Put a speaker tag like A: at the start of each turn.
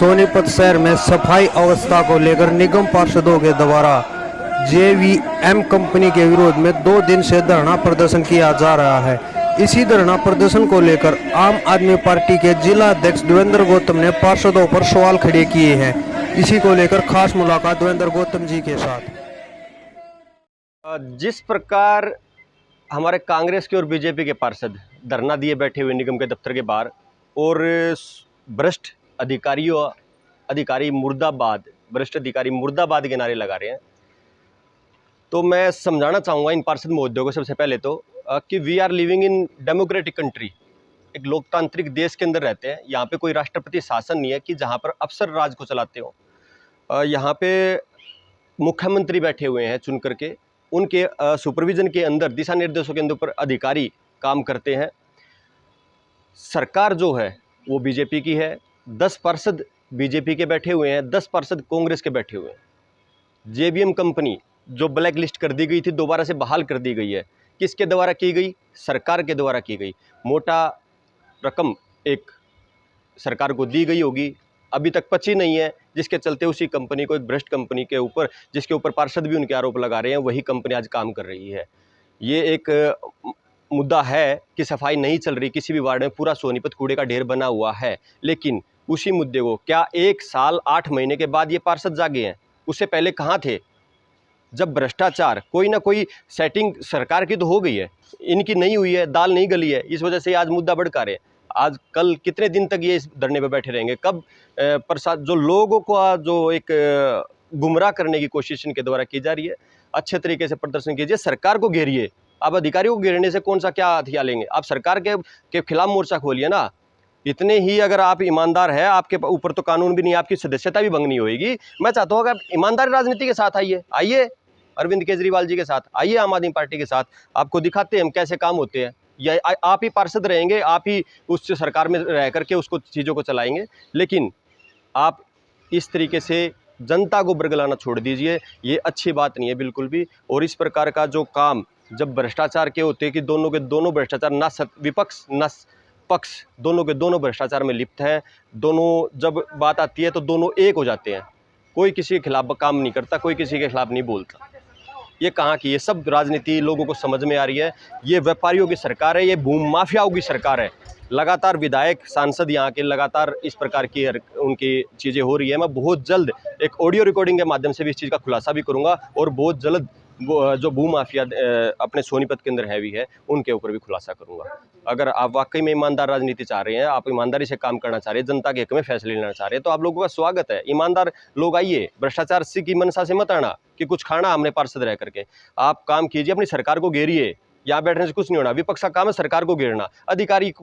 A: सोनीपत शहर में सफाई अवस्था को लेकर निगम पार्षदों के द्वारा जेवीएम कंपनी के विरोध में 2 दिन से धरना प्रदर्शन किया जा रहा है। इसी धरना प्रदर्शन को लेकर आम आदमी पार्टी के जिला अध्यक्ष देवेंद्र गौतम ने पार्षदों पर सवाल खड़े किए हैं। इसी को लेकर खास मुलाकात देवेंद्र गौतम जी के साथ।
B: जिस प्रकार हमारे कांग्रेस के और बीजेपी के पार्षद धरना दिए बैठे हुए निगम के दफ्तर के बाहर और भ्रष्ट अधिकारी मुर्दाबाद के नारे लगा रहे हैं, तो मैं समझाना चाहूँगा इन पार्षद महोदयों को सबसे पहले तो कि we are living in democratic country, एक लोकतांत्रिक देश के अंदर रहते हैं। यहाँ पे कोई राष्ट्रपति शासन नहीं है कि जहाँ पर अफसर राज को चलाते हो। यहाँ पे मुख्यमंत्री बैठे हुए हैं चुन करके, उनके सुपरविजन के अंदर, दिशा निर्देशों के अंदर अधिकारी काम करते हैं। सरकार जो है वो बीजेपी की है, 10 पार्षद बीजेपी के बैठे हुए हैं, 10 पार्षद कांग्रेस के बैठे हुए हैं। जेवीएम कंपनी जो ब्लैक लिस्ट कर दी गई थी, दोबारा से बहाल कर दी गई है। किसके द्वारा की गई? सरकार के द्वारा की गई। मोटा रकम एक सरकार को दी गई होगी, अभी तक पची नहीं है, जिसके चलते उसी कंपनी को, एक भ्रष्ट कंपनी के ऊपर, जिसके ऊपर पार्षद भी उनके आरोप लगा रहे हैं, वही कंपनी आज काम कर रही है। ये एक मुद्दा है कि सफाई नहीं चल रही किसी भी वार्ड में, पूरा सोनीपत कूड़े का ढेर बना हुआ है। लेकिन उसी मुद्दे को क्या 1 साल 8 महीने के बाद ये पार्षद जागे हैं? उससे पहले कहाँ थे? जब भ्रष्टाचार, कोई ना कोई सेटिंग सरकार की तो हो गई है, इनकी नहीं हुई है, दाल नहीं गली है, इस वजह से आज मुद्दा भड़का रहे हैं। आज कल कितने दिन तक ये इस धरने पर बैठे रहेंगे? कब प्रसाद जो लोगों को जो एक गुमराह करने की कोशिश इनके द्वारा की जा रही है, अच्छे तरीके से प्रदर्शन कीजिए, सरकार को घेरिए। आप अधिकारियों को घेरने से कौन सा क्या हथियार लेंगे? आप सरकार के खिलाफ मोर्चा खोलिए ना। इतने ही अगर आप ईमानदार है, आपके ऊपर तो कानून भी नहीं, आपकी सदस्यता भी भंग नहीं होगी। मैं चाहता हूँ कि आप ईमानदारी राजनीति के साथ आइए अरविंद केजरीवाल जी के साथ, आइए आम आदमी पार्टी के साथ, आपको दिखाते हैं हम कैसे काम होते हैं। या आप ही पार्षद रहेंगे, आप ही उस सरकार में रह करके उसको चीज़ों को चलाएंगे। लेकिन आप इस तरीके से जनता को बरगलाना छोड़ दीजिए, ये अच्छी बात नहीं है बिल्कुल भी। और इस प्रकार का जो काम जब भ्रष्टाचार के होते हैं कि दोनों के दोनों भ्रष्टाचार, ना विपक्ष ना पक्ष, दोनों के दोनों भ्रष्टाचार में लिप्त हैं, दोनों जब बात आती है तो दोनों एक हो जाते हैं। कोई किसी के खिलाफ काम नहीं करता, कोई किसी के खिलाफ नहीं बोलता। ये कहाँ की? ये सब राजनीति लोगों को समझ में आ रही है। ये व्यापारियों की सरकार है, ये भूमि माफियाओं की सरकार है। लगातार विधायक, सांसद यहाँ के लगातार इस प्रकार की उनकी चीज़ें हो रही है। मैं बहुत जल्द एक ऑडियो रिकॉर्डिंग के माध्यम से भी इस चीज़ का खुलासा भी करूँगा और बहुत जल्द जो भू माफिया अपने सोनीपत के अंदर हैवी है, उनके ऊपर भी खुलासा करूँगा। अगर आप वाकई में ईमानदार राजनीति चाह रहे हैं, आप ईमानदारी से काम करना चाह रहे हैं, जनता के हक में फैसले लेना चाह रहे हैं, तो आप लोगों का स्वागत है। ईमानदार लोग आइए, भ्रष्टाचार से की मनसा से मत आना कि कुछ खाना हमने पार्षद रह करके। आप काम कीजिए, अपनी सरकार को घेरिए। यहाँ बैठने से कुछ नहीं होना। विपक्ष का काम है सरकार को घेरना, अधिकारी